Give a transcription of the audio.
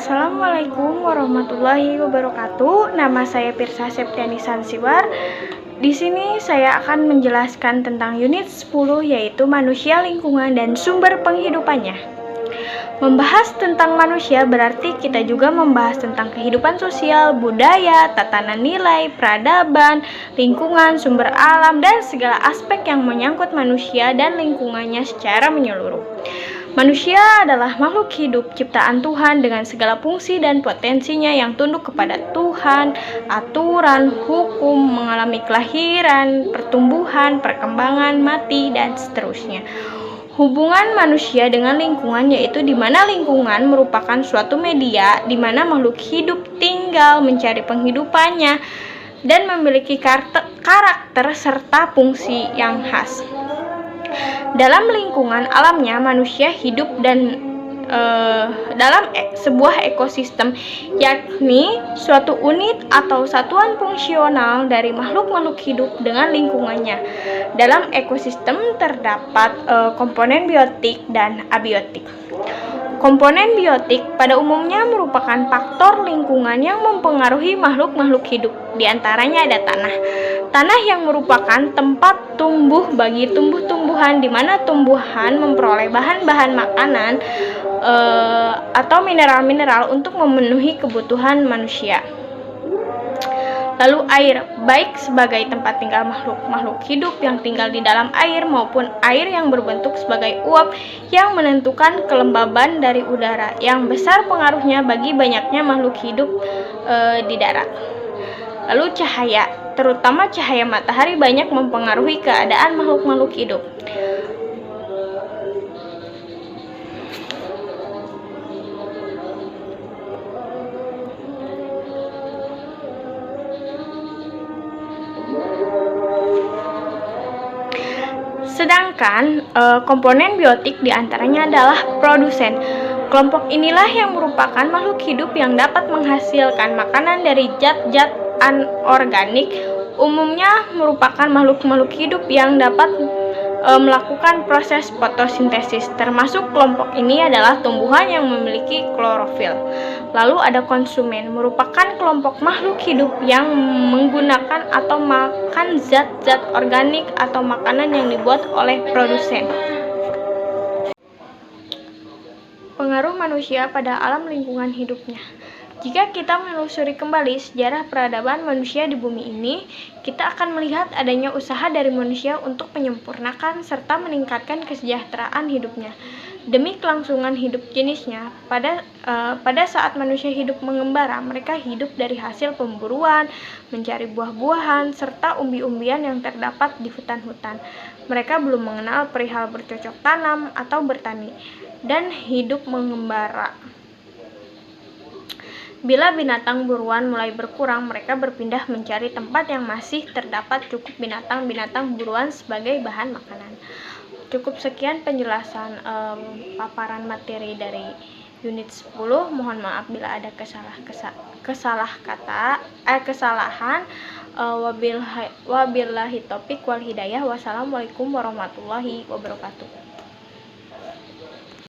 Assalamualaikum warahmatullahi wabarakatuh. Nama saya Pirsa Septiani Sansiwar. Di sini saya akan menjelaskan tentang unit 10, yaitu manusia, lingkungan, dan sumber penghidupannya. Membahas tentang manusia berarti kita juga membahas tentang kehidupan sosial, budaya, tatanan nilai, peradaban, lingkungan, sumber alam, dan segala aspek yang menyangkut manusia dan lingkungannya secara menyeluruh. Manusia adalah makhluk hidup ciptaan Tuhan dengan segala fungsi dan potensinya yang tunduk kepada Tuhan, aturan, hukum, mengalami kelahiran, pertumbuhan, perkembangan, mati, dan seterusnya. Hubungan manusia dengan lingkungan yaitu di mana lingkungan merupakan suatu media di mana makhluk hidup tinggal, mencari penghidupannya, dan memiliki karakter serta fungsi yang khas. Dalam lingkungan alamnya, manusia hidup dan dalam sebuah ekosistem, yakni suatu unit atau satuan fungsional dari makhluk-makhluk hidup dengan lingkungannya. Dalam ekosistem terdapat komponen biotik dan abiotik. Komponen biotik pada umumnya merupakan faktor lingkungan yang mempengaruhi makhluk-makhluk hidup. Di antaranya ada tanah. Tanah yang merupakan tempat tumbuh bagi tumbuh-tumbuhan, di mana tumbuhan memperoleh bahan-bahan makanan atau mineral-mineral untuk memenuhi kebutuhan manusia. Lalu air, baik sebagai tempat tinggal makhluk-makhluk hidup yang tinggal di dalam air maupun air yang berbentuk sebagai uap yang menentukan kelembaban dari udara yang besar pengaruhnya bagi banyaknya makhluk hidup di darat. Lalu cahaya, terutama cahaya matahari banyak mempengaruhi keadaan makhluk-makhluk hidup. Sedangkan komponen biotik diantaranya adalah produsen. Kelompok inilah yang merupakan makhluk hidup yang dapat menghasilkan makanan dari zat-zat anorganik, umumnya merupakan makhluk-makhluk hidup yang dapat melakukan proses fotosintesis. Termasuk kelompok ini adalah tumbuhan yang memiliki klorofil. Lalu ada konsumen, merupakan kelompok makhluk hidup yang menggunakan atau makan zat-zat organik atau makanan yang dibuat oleh produsen. Pengaruh manusia pada alam lingkungan hidupnya. Jika kita menelusuri kembali sejarah peradaban manusia di bumi ini, kita akan melihat adanya usaha dari manusia untuk menyempurnakan serta meningkatkan kesejahteraan hidupnya demi kelangsungan hidup jenisnya. Pada saat manusia hidup mengembara, mereka hidup dari hasil pemburuan, mencari buah-buahan, serta umbi-umbian yang terdapat di hutan-hutan. Mereka belum mengenal perihal bercocok tanam atau bertani, dan hidup mengembara. Bila binatang buruan mulai berkurang, mereka berpindah mencari tempat yang masih terdapat cukup binatang-binatang buruan sebagai bahan makanan. Cukup sekian penjelasan paparan materi dari unit 10. Mohon maaf bila ada kesalahan. Wabillahi taufiq wal hidayah. Wassalamualaikum warahmatullahi wabarakatuh.